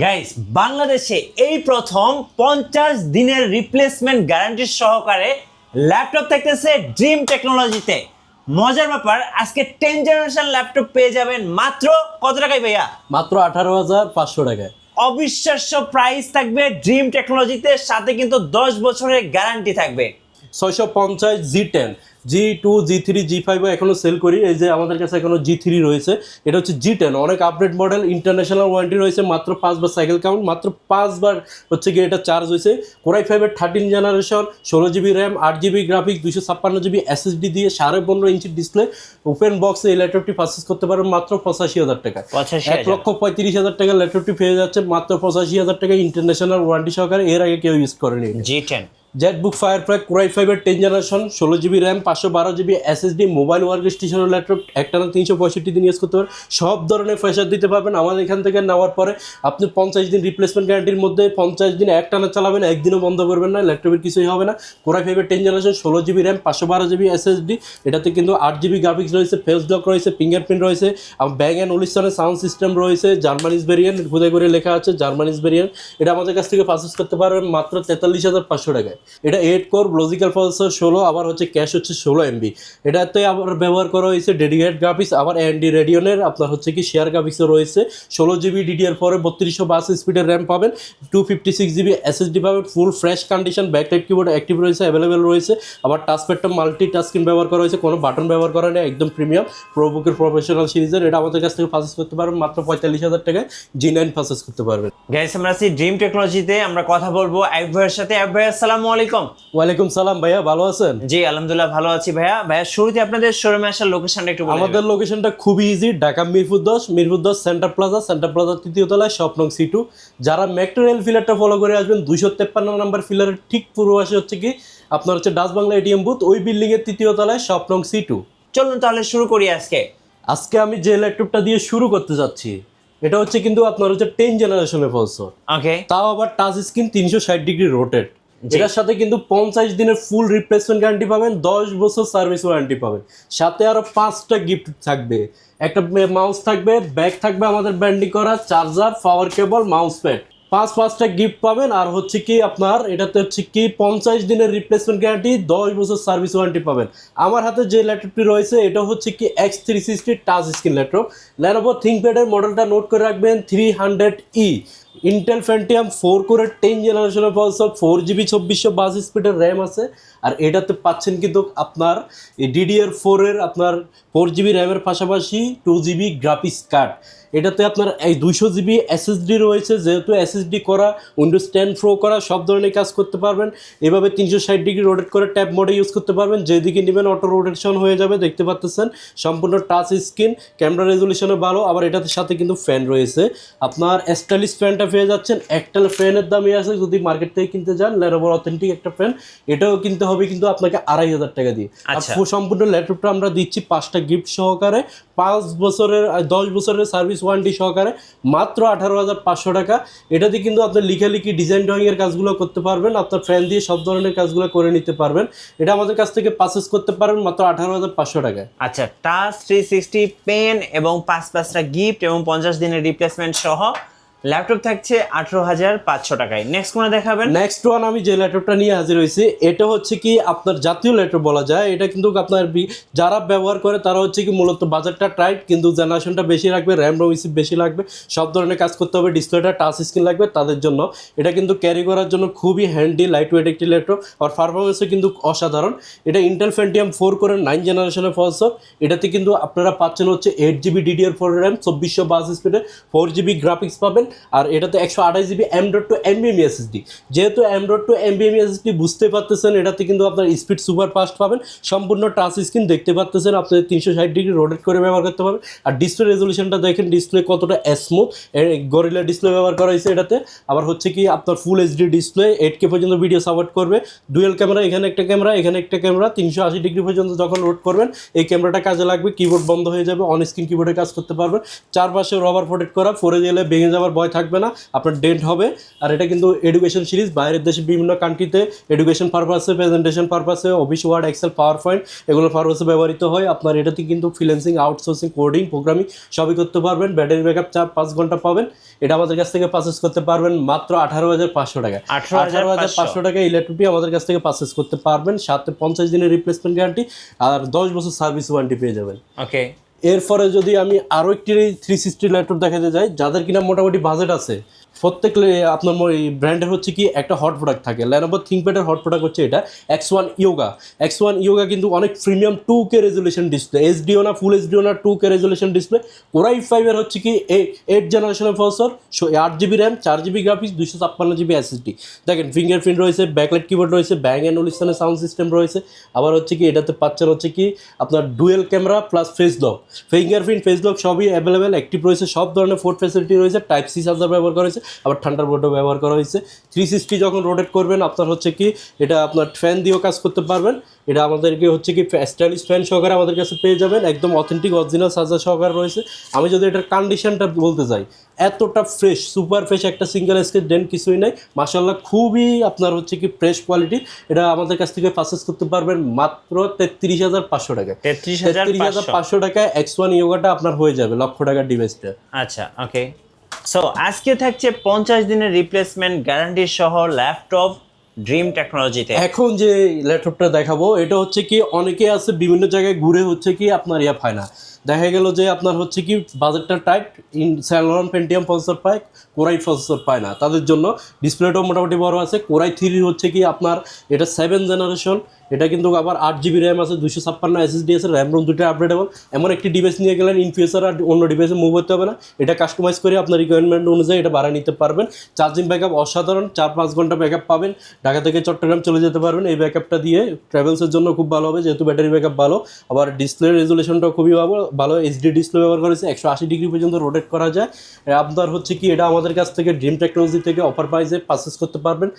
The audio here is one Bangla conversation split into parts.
গাইস, বাংলাদেশে এই প্রথম 50 দিনের রিপ্লেসমেন্ট গ্যারান্টি সহকারে ল্যাপটপ থাকতেছে ড্রিম টেকনোলজিতে। মজার ব্যাপার, আজকে 10 জেনারেশন ল্যাপটপ পেয়ে যাবেন মাত্র কত টাকায় ভাইয়া? মাত্র 18,500 টাকায়। অবিশ্বাস্য প্রাইস থাকবে ড্রিম টেকনোলজিতে, সাথে কিন্তু 10 বছরের গ্যারান্টি থাকবে। 650 G10 G2 G3 G5 এখনো সেল করি। এই যে আমাদের কাছে এখনো G3 রয়েছে, এটা হচ্ছে G10, অনেক আপডেট মডেল, ইন্টারন্যাশনাল ওয়ারেন্টি রয়েছে। মাত্র 5 বার সাইকেল কাউন্ট, মাত্র 5 বার হচ্ছে কি এটা চার্জ হয়েছে। Core i5 এর 13 generation, 16GB RAM, 8GB graphics, 256GB SSD দিয়ে 15.5 ইঞ্চি ডিসপ্লে। ওপেন বক্সে এই ল্যাপটপটি পারচেজ করতে পারবেন মাত্র 85,000 টাকায়। 1,35,000 টাকা ল্যাপটপটি পেয়ে যাচ্ছে মাত্র 85,000 টাকায়, ইন্টারন্যাশনাল ওয়ারেন্টি সহকারে। এর আগে কেউ ইউজ করেনি। G10 জেটবুক ফায়ারপ্যাক, Core i5 এর 10 generation, 16GB RAM, 512GB SSD, mobile work স্টেশনের ল্যাপটপ, একটানা 365 দিন ইউজ করতে পারবেন। সব ধরনের ফ্রেশার দিতে পারবেন আমাদের এখান থেকে নেওয়ার পরে। আপনি 50 দিন রিপ্লেসমেন্ট গ্যারান্টির মধ্যে 50 দিন একটানা চালাবেন, একদিনও বন্ধ করবেন না, ল্যাপটপের কিছুই হবে না। Core i5 এর 10 generation, 16GB RAM, 512GB SSD, এটাতে কিন্তু 8GB গ্রাফিক্স রয়েছে, ফেস লক রয়েছে, ফিঙ্গারপ্রিন্ট রয়েছে, ব্যাং অ্যান্ড ওলিসনের সাউন্ড সিস্টেম রয়েছে, জার্মানিজ ভেরিয়েন্ট খুদে করে লেখা আছে জার্মানিজ ভেরিয়েন্ট। এটা আমাদের কাছ থেকে পারচেজ করতে পারবেন মাত্র 43,500 টাকায়। এটা 8 কোর লজিক্যাল প্রসেসর, 16, আবার হচ্ছে ক্যাশ হচ্ছে 16 MB। এটাতে আবার ব্যবহার করা হয়েছে ডেডিকেটেড গ্রাফিক্স, আবার AMD রেডিয়নের আপনার হচ্ছে কি শেয়ার গ্রাফিক্সও রয়েছে। 16GB DDR4 3252 স্পিডের র্যাম পাবেন, 256GB SSD পাবেন, full fresh condition, backlight keyboard active রয়েছে, অ্যাভেলেবেল রয়েছে। আবার টাচপ্যাডটা মাল্টি টাচ স্ক্রিন ব্যবহার করা হয়েছে, কোনো বাটন ব্যবহার করা নেই, একদম প্রিমিয়াম প্রোবুকের প্রফেশনাল সিরিজের। এটা আমাদের কাছ থেকে পারচেজ করতে পারবেন মাত্র 45,000 টাকায়। G9 পারচেজ করতে পারবেন। গাইস, আমরা আছি ড্রিম টেকনোলজিতে। আমরা কথা বলবো আইয়ুব ভাইয়ের সাথে। আইয়ুব ভাই, আসসালামু আলাইকুম। ওয়ালাইকুম সালাম ভাইয়া, ভালো আছেন? জি আলহামদুলিল্লাহ, ভালো আছি ভাইয়া। ভাইয়া, শুরুতে আপনাদের শোরুমে আসার লোকেশনটা একটু বলুন। আমাদের লোকেশনটা খুবই easy, Dhaka Mirpur 10 Centre Plaza 3য় তলায়, শপ নং C2। যারা মেট্রো রেল ফিলারটা ফলো করে আসবেন, 253 নম্বর ফিলারের ঠিক পূর্ব পাশে হচ্ছে কি আপনার হচ্ছে ডাচ বাংলা ATM বুথ, ওই বিল্ডিং এর 3য় তলায়, শপ নং C2। চলুন তাহলে শুরু করি আজকে আমি যে ল্যাপটপটা দিয়ে শুরু করতে যাচ্ছি, এটা হচ্ছে কিন্তু আপনার হচ্ছে 10 জেনারেশনের প্রসেসর, ওকে। তাও আবার টাচ স্ক্রিন, 360 ডিগ্রি রোটেট। এটার সাথে কিন্তু 50 দিনের ফুল রিপ্লেসমেন্ট গ্যারান্টি পাবেন, 10 বছর সার্ভিস ওয়ারেন্টি পাবেন, সাথে আরো 5টা গিফট থাকবে। একটা মাউস থাকবে, ব্যাগ থাকবে আমাদের ব্র্যান্ডিং করা, চার্জার, পাওয়ার কেবল, মাউস প্যাড, 5টা গিফট পাবেন। আর হচ্ছে কি আপনার এটাতে হচ্ছে কি 50 দিনের রিপ্লেসমেন্ট গ্যারান্টি, 10 বছর সার্ভিস ওয়ারেন্টি পাবেন। আমার হাতে যে ল্যাপটপটি রয়েছে এটা হচ্ছে কি X360 touch screen laptop. Lenovo ThinkPad এর মডেলটা নোট করে রাখবেন, 300E, ইন্টেল ফ্যান্টিয়াম 4 কোরের 10 জেনারেশনের প্রসেসর, 4GB 2422 স্পিডের র্যাম আছে। আর এটাতে পাচ্ছেন কিন্তু আপনার DDR4 এর আপনার 4GB র্যামের পাশাপাশি 2GB গ্রাফিক্স কার্ড। এটাতে আপনার এই 200GB SSD রয়েছে, যেহেতু SSD করা, উইন্ডোজ 10 প্রো করা, সব ধরনের কাজ করতে পারবেন। এভাবে 360 ডিগ্রি রোটেট করে ট্যাব মোডে ইউজ করতে পারবেন, যেদিকে নেবেন অটো রোটেশন হয়ে যাবে, দেখতে পাচ্ছেন। সম্পূর্ণ টাচ স্ক্রিন, ক্যামেরা রেজলিউশনও ভালো। আবার এটাতে সাথে কিন্তু ফ্যান রয়েছে, আপনার স্টাইলিশ ফ্যানটা পেয়ে যাচ্ছেন। একটা ফ্যানের দামই আছে, যদি মার্কেট থেকে কিনতে যান Lenovo অথেন্টিক একটা ফ্যান, এটাও কিনতে হবে কিন্তু আপনাকে 2,500 টাকা দিয়ে। আর সম্পূর্ণ ল্যাপটপটা আমরা দিচ্ছি 5টা গিফট সহকারে, 10 বছরের সার্ভিস ওয়ারেন্টি সহকারে, মাত্র 18,500 টাকা। এটাতে কিন্তু আপনার লিখালিখি, ডিজাইন ড্রয়িং এর কাজগুলো করতে পারবেন, আপনার ফ্যান দিয়ে সব ধরনের কাজগুলো করে নিতে পারবেন। এটা আমাদের কাছ থেকে পারচেজ করতে পারবেন মাত্র 18,500 টাকায়। আচ্ছা, টাচ 360 পেন এবং 5টা গিফট এবং 50 দিনের রিপ্লেসমেন্ট সহ ল্যাপটপ থাকছে 18,500 টাকায়। নেক্সট কোন দেখাবেন? নেক্সট ওয়ান আমি যে ল্যাপটপটা নিয়ে হাজির হয়েছি, এটা হচ্ছে কি আপনার জাতীয় ল্যাপটপ বলা যায়। এটা কিন্তু আপনার যারা ব্যবহার করে তারা হচ্ছে কি মূলত বাজারটা টাইট, কিন্তু জেনারেশনটা বেশি লাগবে, র্যাম রোম বেশি লাগবে, সব ধরনের কাজ করতে হবে, ডিসপ্লেটা টাচ স্ক্রিন লাগবে, তাদের জন্য এটা কিন্তু ক্যারি করার জন্য খুবই হ্যান্ডি, লাইট ওয়েট একটি ল্যাপটপ। আর পারফরমেন্সও কিন্তু অসাধারণ। এটা ইন্টেল ফ্যান্টিয়াম 4 কোরের 9 জেনারেশনের প্রসেসর। এটাতে কিন্তু আপনারা পাচ্ছেন হচ্ছে 8GB DDR4 র্যাম, 2422 স্পিডে, 4GB গ্রাফিক্স পাবেন। আর এটাতে 128GB M.2 NVMe SSD। যেহেতু M.2 NVMe SSD বুঝতে পারতেছেন, এটাতে কিন্তু আপনার স্পিড সুপার ফাস্ট পাবেন। সম্পূর্ণ টাচ স্ক্রিন, দেখতে পাচ্তেছেন, আপনি 360 ডিগ্রি রোটেট করে ব্যবহার করতে পারবেন। আর ডিসপ্লে রেজলিউশনটা দেখেন, ডিসপ্লে কতটা স্মুথ, গরিলা ডিসপ্লে ব্যবহার করা হয়েছে এটাতে। আবার হচ্ছে কি আপনার ফুল HD ডিসপ্লে, 8K পর্যন্ত ভিডিও সাপোর্ট করবে। ডুয়েল ক্যামেরা, এখানে একটা ক্যামেরা, এখানে একটা ক্যামেরা, 380 ডিগ্রি পর্যন্ত যখন রোড করবেন এই ক্যামেরাটা কাজে লাগবে। কিবোর্ড বন্ধ হয়ে যাবে, অন স্ক্রিন কিবোর্ডে কাজ করতে পারবেন। চারপাশে রবার প্রোটেক্ট করা, পরে গেলে ভেঙে যাওয়ার ভয় থাকবে না, আপনার ডেন্ট হবে। আর এটা কিন্তু এডুকেশন সিরিজ, বাইরের দেশে বিভিন্ন কান্ট্রিতে এডুকেশন পারপাসে, প্রেজেন্টেশন পারপাসে, office word, excel, power point এগুলো পারপাসে ব্যবহৃত হয়। আপনার এটাতে কিন্তু ফ্রিল্যান্সিং, আউটসোর্সিং, কোডিং, প্রোগ্রামিং সবই করতে পারবেন। ব্যাটারি ব্যাকআপ 4-5 ঘন্টা পাবেন। এটা আমাদের কাছ থেকে পারচেস করতে পারবেন মাত্র 18,500 টাকা। 18,500 টাকা এই ল্যাপটপটি আমাদের কাছ থেকে পারচেস করতে পারবেন, সাথে 50 দিনের রিপ্লেসমেন্ট গ্যারান্টি আর 10 বছর সার্ভিস ওয়ারেন্টি পেয়ে যাবেন। ওকে, এরপরে যদি আমি আরও একটি 360 ল্যাপটপ দেখাতে যাই, যাদের কিনা মোটামুটি বাজেট আছে, প্রত্যেক আপনার ব্র্যান্ডের হচ্ছে কি একটা হট প্রোডাক্ট থাকে। Lenovo ThinkPad এর হট প্রোডাক্ট হচ্ছে এটা X1 Yoga। X1 Yoga কিন্তু অনেক premium 2K resolution display, HDO না, ফুল এইচডিও না, 2K resolution display. Core i5 এর হচ্ছে কি 8 জেনারেশনের processor, 8GB RAM, 4GB graphics, 256GB SSD। দেখেন ফিঙ্গারপ্রিন্ট রয়েছে, ব্যাকলাইট কিবোর্ড রয়েছে, ব্যাং অ্যান্ড ওলিসনের সাউন্ড সিস্টেম রয়েছে। আবার হচ্ছে কি এটাতে পাচ্ছেন হচ্ছে কি আপনার dual camera plus face lock, fingerprint, face lock সবই অ্যাভেলেবেল, অ্যাক্টিভ রয়েছে, সব ধরনের পোর্ট ফ্যাসিলিটি রয়েছে। টাইপ সি চার্জার ব্যবহার করা হয়েছে, আবার থান্ডারবোল্টও ব্যবহার করা হয়েছে। 360 যখন রোটেট করবেন আপনার হচ্ছে কি এটা আপনার ফ্যান দিয়েও কাজ করতে পারবেন। এটা আমাদেরকে হচ্ছে কি স্টাইলিশ ফ্যান সহকারে আমাদের কাছে পেয়ে যাবেন, একদম অথেন্টিক অরিজিনাল চার্জার সহকারে রয়েছে। আমি যদি এটার কন্ডিশনটা বলতে যাই, এতটা ফ্রেশ, সুপার ফ্রেশ, একটা সিঙ্গেল স্কেচ ডেন্ট কিছুই নাই, মাশাআল্লাহ খুবই আপনার হচ্ছে কি ফ্রেশ কোয়ালিটি। এটা আমাদের কাছ থেকে পারচেস করতে পারবেন মাত্র 33,500 টাকা। 33,500 টাকায় X1 Yoga আপনার হয়ে যাবে লক্ষ টাকার ডিভাইসটা। আচ্ছা, ওকে। সো আজকে থাকছে 50 দিনের রিপ্লেসমেন্ট গ্যারান্টি সহ ল্যাপটপ ড্রিম টেকনোলজিতে। এখন যে ল্যাপটপটা দেখাবো এটা হচ্ছে কি অনেকে আছে বিভিন্ন জায়গায় ঘুরে হচ্ছে কি আপনার পায় না, দেখা গেল যে আপনার হচ্ছে কি বাজেটটা টাইট, Celeron Pentium প্রসেসর পায়, Core i প্রসেসর পায় না, তাদের জন্য ডিসপ্লেটাও মোটামুটি বড় আছে। Core i3 হচ্ছে কি আপনার এটা 7 জেনারেশন, এটা কিন্তু আবার 8GB র্যাম আছে, 256 SSD আছে, র্যাম রোম দুটো আপগ্রেডেবল। এমন একটি ডিভাইস নিয়ে গেলেন ইন ফিউচার আর অন্য ডিভাইসে মুভ হতে হবে না, এটা কাস্টমাইজ করে আপনার রিকোয়ারমেন্ট অনুযায়ী এটা বাড়া নিতে পারবেন। চার্জিং ব্যাকআপ অসাধারণ, 4-5 ঘন্টা ব্যাকআপ পাবেন, ঢাকা থেকে চট্টগ্রাম চলে যেতে পারবেন। এই ব্যাকআপটা দিয়ে ট্রাভেলসের জন্য খুব ভালো হবে, যেহেতু ব্যাটারি ব্যাকআপ ভালো। আবার ডিসপ্লে রেজুলেশনটাও খুবই ভালো, এইচডি ডিসপ্লে ব্যবহার করেছে, 180 ডিগ্রি পর্যন্ত রোটেট করা যায়। আপনার হচ্ছে কি এটা আমাদের কাছ থেকে ড্রিম টেকনোলজি থেকে অফার প্রাইসে পারচেস করতে পারবেন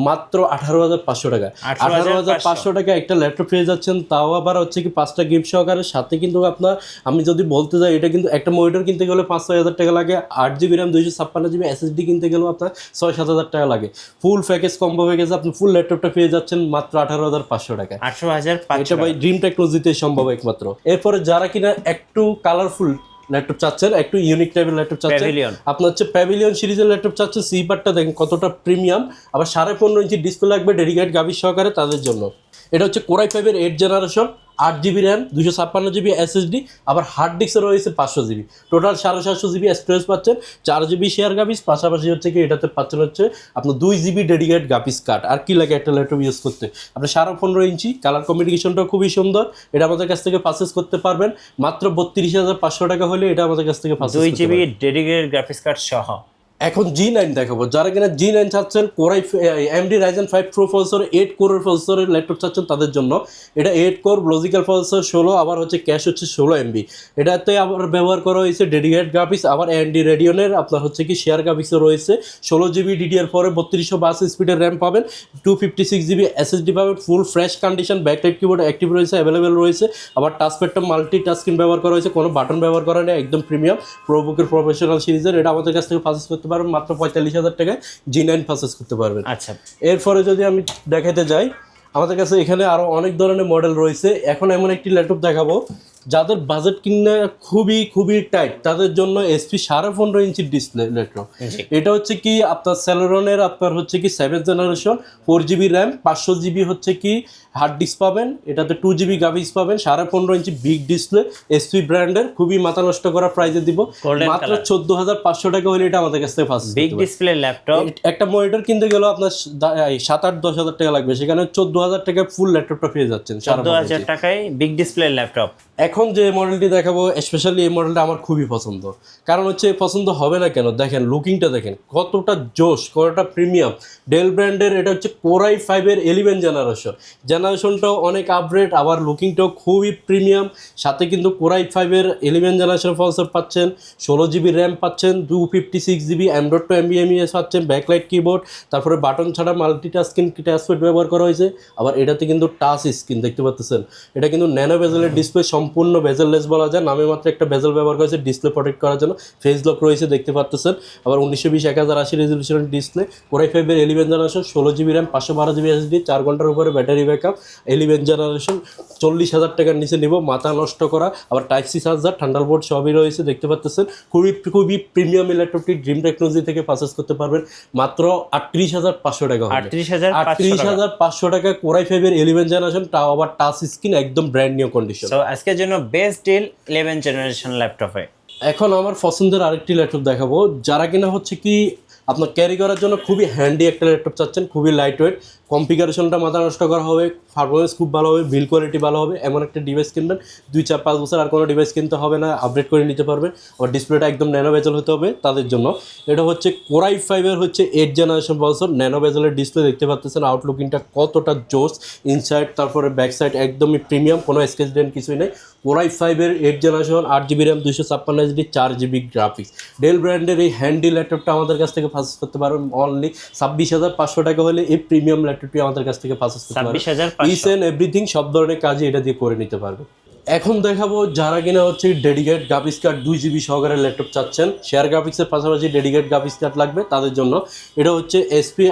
মাত্র 18,500 টাকা। 18,500 টাকা একটা ল্যাপটপ পেয়ে যাচ্ছেন, তাও আবার হচ্ছে কি 5টা গিফট সহকারে। সাথে কিন্তু আপনার আমি যদি বলতে যাই, এটা কিন্তু একটা মনিটর কিনতে গেলে 5-6 হাজার টাকা লাগে, 8GB র্যাম, 256GB SSD কিনতে গেলেও আপনার 6-7 হাজার টাকা লাগে। ফুল প্যাকেজ, কম্বো প্যাকেজ আপনি ফুল ল্যাপটপটা পেয়ে যাচ্ছেন মাত্র 18,500 টাকা। 18,500 এটা ভাই ড্রিম টেকনোলজিতে সম্ভব একমাত্র। এরপরে যারা কিনা একটু কালারফুল ল্যাপটপ চাচ্ছেন, একটু ইউনিক টাইপের ল্যাপটপ চাচ্ছেন, আপনার হচ্ছে প্যাভিলিয়ন সিরিজের ল্যাপটপ চাচ্ছেন, সিপারটা দেখেন কতটা প্রিমিয়াম, আবার 15.5 ইঞ্চি ডিসপ্লে লাগবে ডেডিকেটেড গ্রাফিক্স সহকারে তাদের জন্য। এটা হচ্ছে Core i5 এর 8 generation, 8GB RAM, 256GB SSD, আবার হার্ড ডিস্কে রয়েছে 500GB, টোটাল 750GB স্টোরেজ পাচ্ছেন, 4GB শেয়ার গ্রাফিক্স, পাশাপাশি হচ্ছে কি এটাতে পাচ্ছেন হচ্ছে আপনার 2GB ডেডিকেটেড গ্রাফিক্স কার্ড। আর কি লাগে একটা ল্যাপটপ ইউজ করতে, আপনার 15.5 ইঞ্চি, কালার কমিউনিকেশনটাও খুবই সুন্দর। এটা আমাদের কাছ থেকে পারচেস করতে পারবেন মাত্র 32,500 টাকা হলে এটা আমাদের কাছ থেকে পারচেস করতে পারবেন 2GB ডেডিকেটেড গ্রাফিক্স কার্ড সহ। এখন G9 দেখাবো, যারা কিনা G9 চাচ্ছেন, AMD Ryzen 5 Pro প্রসেসর 8 কোরের প্রসেসরের ল্যাপটপ চাচ্ছেন তাদের জন্য। এটা 8 কোর লজিক্যাল প্রসেসর 16, আবার হচ্ছে ক্যাশ হচ্ছে 16 MB। এটাতে আবার ব্যবহার করা হয়েছে ডেডিকেটেড গ্রাফিক্স, আবার AMD Radeon-এর আপনার হচ্ছে কি শেয়ার গ্রাফিক্সও রয়েছে। 16GB DDR4 3282 স্পিডের র্যাম পাবেন, 256GB SSD পাবেন, full fresh condition, backlight keyboard active রয়েছে, অ্যাভেলেবেল রয়েছে। আবার টাচপ্যাডটা মাল্টি টাস্কিং ব্যবহার করা হয়েছে, কোনো বাটন ব্যবহার করা নেই, একদম প্রিমিয়াম প্রোবুকের প্রফেশনাল সিরিজের। এটা আমাদের কাছ থেকে পারচেস করতে পারবেন মাত্র 45,000 টাকায় G9 পারচেস করতে পারবেন। আচ্ছা, এরপরে যদি আমি দেখাতে যাই, আমাদের কাছে এখানে আরো অনেক ধরনের মডেল রয়েছে। এখন এমন একটি ল্যাপটপ দেখাবো যাদের বাজেট কিনা খুবই টাইট, তাদের জন্য SP 15.5 ইঞ্চির ডিসপ্লে ল্যাপটপ। এটা হচ্ছে কি আপনার Celeron-এর আপনার হচ্ছে কি 7 জেনারেশন, 4GB র্যাম, 500GB হচ্ছে কি হার্ড ডিস্ক পাবেন, এটাতে 2GB গ্রাফিক্স পাবেন, 15.5 ইঞ্চি বিগ ডিসপ্লে, SP ব্র্যান্ডের, খুবই মাথা নষ্ট করা প্রাইসে দিব মাত্র 14,500 টাকা হলে এটা আমাদের কাছ থেকে ফার্স্ট বিগ ডিসপ্লে ল্যাপটপ। একটা মনিটর কিনতে গেলেও আপনার 7-8-10 হাজার টাকা লাগবে, সেখানে 14,000 টাকায় ফুল ল্যাপটপটা পেয়ে যাচ্ছেন 14,000 টাকায় বিগ ডিসপ্লে ল্যাপটপ। এখন যে মডেলটি দেখাবো, স্পেশালি এই মডেলটা আমার খুবই পছন্দ। কারণ হচ্ছে পছন্দ হবে না কেন, দেখেন লুকিংটা দেখেন কতটা জোশ, কতটা প্রিমিয়াম। ডেল ব্র্যান্ডের এটা হচ্ছে Core i5 এর 11 জেনারেশনটাও অনেক আপগ্রেড, আবার লুকিংটাও খুবই প্রিমিয়াম। সাথে কিন্তু Core i5 এর 11 জেনারেশন প্রসেসর পাচ্ছেন, 16GB র্যাম পাচ্ছেন, 256GB M.2 NVMe পাচ্ছেন, ব্যাকলাইট কিবোর্ড, তারপরে বাটন ছাড়া মাল্টিটাস্কিং টাচপ্যাড ব্যবহার করা হয়েছে। আবার এটাতে কিন্তু টাচ স্ক্রিন দেখতে পাচ্ছেন, এটা কিন্তু ন্যানো বেজেলের ডিসপ্লে, সম্পূর্ণ সম্পূর্ণ বেজেললেস বলা যায়, নামে মাত্র একটা বেজেল ব্যবহার করেছে ডিসপ্লে প্রোটেক্ট করার জন্য। ফেস লক রয়েছে দেখতে পাচ্ছেন। আবার 1920x1080 রেজলিউশনের ডিসপ্লে, কোরাই 5-এর 11 generation, 16 GB RAM, 512 GB SSD, 4 ঘন্টার উপরে ব্যাটারি ব্যাকআপ, 11 জেনারেশন, 40,000 টাকার নিচে নিব, মাথা নষ্ট করা। আবার টাইপ সি চার্জার, থান্ডারবোল্ট সবই রয়েছে দেখতে পাচ্ছেন। খুবই প্রিমিয়াম ল্যাপটপটি ড্রিম টেকনোলজি থেকে পারচেজ করতে পারবেন মাত্র 38,500 টাকা। 38,500 টাকা কোরাই 5-এর 11 জেনারেশন, তাও আবার টাচ স্ক্রিন, একদম ব্র্যান্ড নিউ কন্ডিশন। সো আজকের জন্য বেস্ট ডিল 11 জেনারেশন ল্যাপটপে। এখন আমার পছন্দের আরেকটি ল্যাপটপ দেখাবো, যারা কিনা হচ্ছে কি আপনার ক্যারি করার জন্য খুবই হ্যান্ডি একটা ল্যাপটপ চাচ্ছেন, খুবই লাইট ওয়েট, কনফিগারেশনটা মাথা নষ্ট করা হবে, পারফরমেন্স খুব ভালো হবে, বিল কোয়ালিটি ভালো হবে, এমন একটা ডিভাইস কিনবেন 2-4-5 বছর আর কোনো ডিভাইস কিনতে হবে না, আপডেট করে নিতে পারবেন। আবার ডিসপ্লেটা একদম ন্যানো বেজেল হতে হবে তাদের জন্য। এটা হচ্ছে কোরাই 5-এর হচ্ছে 8 জেনারেশন বছর, ন্যানো বেজেলের ডিসপ্লে দেখতে পাচ্ছেন। আউটলুকিংটা কতটা জোস, ইনসাইড তারপরে ব্যাক সাইড একদমই প্রিমিয়াম, কোনো স্কেচ ডেন্ট কিছুই নেই। কোরাই 5-এর 8 generation, 8 GB RAM, 256 SD, 4 GB graphics. Dell ব্র্যান্ডের এই হ্যান্ডি ল্যাপটপটা আমাদের কাছ থেকে পারচেজ করতে পারবেন অনলি 26,500 টাকা হলে এই প্রিমিয়াম ল্যাপটপটি আমাদের কাছ থেকে পারচেজ করতে পারবেন। 26,500 ইচ এন্ড এভরিথিং, সব ধরনের কাজই এটা দিয়ে করে নিতে পারবেন। এখন দেখাবো যারা কিনা হচ্ছে ডেডিকেট গ্রাফিক্স কার্ড 2 জিবি সহকারে ল্যাপটপ চাচ্ছেন, শেয়ার গ্রাফিক্সের পাশাপাশি ডেডিকেট গ্রাফিক্স কার্ড লাগবে তাদের জন্য। এটা হচ্ছে SP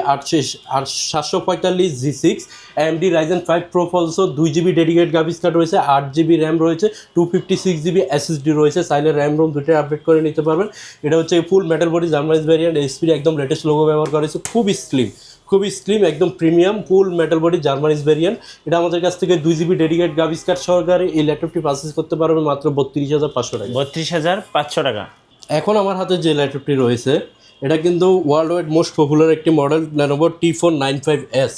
745 G6 AMD Ryzen 5 Pro processor, 2 GB dedicate graphics card রয়েছে, 8 জিবি র্যাম রয়েছে, 256 জিবি এসএসডি রয়েছে, চাইলে র্যাম রোম দুটোই আপডেট করে নিতে পারবেন। এটা হচ্ছে ফুল মেটাল বডি জার্মানিজ ভ্যারিয়েন্ট, এসপির একদম লেটেস্ট লোগো ব্যবহার করা হয়েছে, খুবই স্লিম, একদম প্রিমিয়াম ফুল মেটাল বডি জার্মানিজ ভ্যারিয়েন্ট। এটা আমাদের কাছ থেকে 2 জিবি ডেডিকেট গ্রাফিক্স কার্ড সহকারে এই ল্যাপটপটি পারচেজ করতে পারবেন মাত্র 32,500 টাকা। 32,500 টাকা। এখন আমার হাতে যে ল্যাপটপটি রয়েছে এটা কিন্তু ওয়ার্ল্ড ওয়াইড মোস্ট পপুলার একটি মডেল, Lenovo T495S।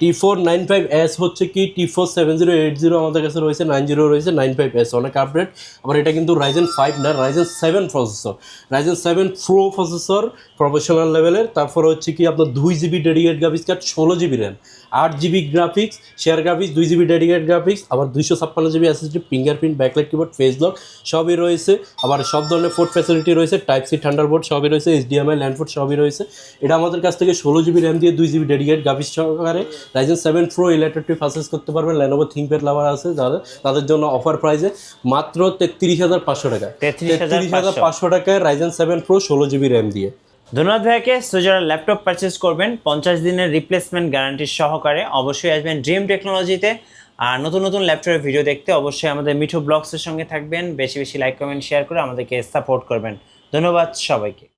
T495S হচ্ছে কি T4 7080 আমাদের কাছে রয়েছে, 90 রয়েছে, 95S অনেক আপডেট। আবার এটা কিন্তু Ryzen 5 না, Ryzen 7 processor, Ryzen 7 Pro processor, professional লেভেলের। তারপর হচ্ছে কি আপনার 2 GB dedicate graphics card, 16 GB RAM, 8 GB graphics, share graphics, 2 GB dedicate graphics, আবার 256 GB SSD, fingerprint, backlight keyboard, face lock সবই রয়েছে। আবার সব ধরনের পোর্ট ফ্যাসিলিটি রয়েছে, টাইপ সি, থান্ডারবোল্ট সবই রয়েছে, HDMI, ল্যান্ড পোর্ট সবই রয়েছে। এটা আমাদের কাছ থেকে 16 জিবি র্যাম দিয়ে 2 জিবি ডেডিকেট গ্রাফিক্স সহকারে Ryzen 7 Pro এই ল্যাপটপটি পারচেজ করতে পারবেন। Lenovo ThinkPad লাভার আছে তাদের জন্য অফার প্রাইসে মাত্র 33,500 টাকা। 33,500 টাকায় Ryzen 7 Pro 16 জিবি র্যাম দিয়ে। ধন্যবাদ ভাইকে। সো যারা ল্যাপটপ পারচেজ করবেন 50 দিনের রিপ্লেসমেন্ট গ্যারান্টি সহকারে অবশ্যই আসবেন ড্রিম টেকনোলজিতে। আর নতুন ল্যাপটপের ভিডিও দেখতে অবশ্যই আমাদের মিঠু ব্লগসের সঙ্গে থাকবেন। বেশি লাইক কমেন্ট শেয়ার করে আমাদেরকে সাপোর্ট করবেন। ধন্যবাদ সবাইকে।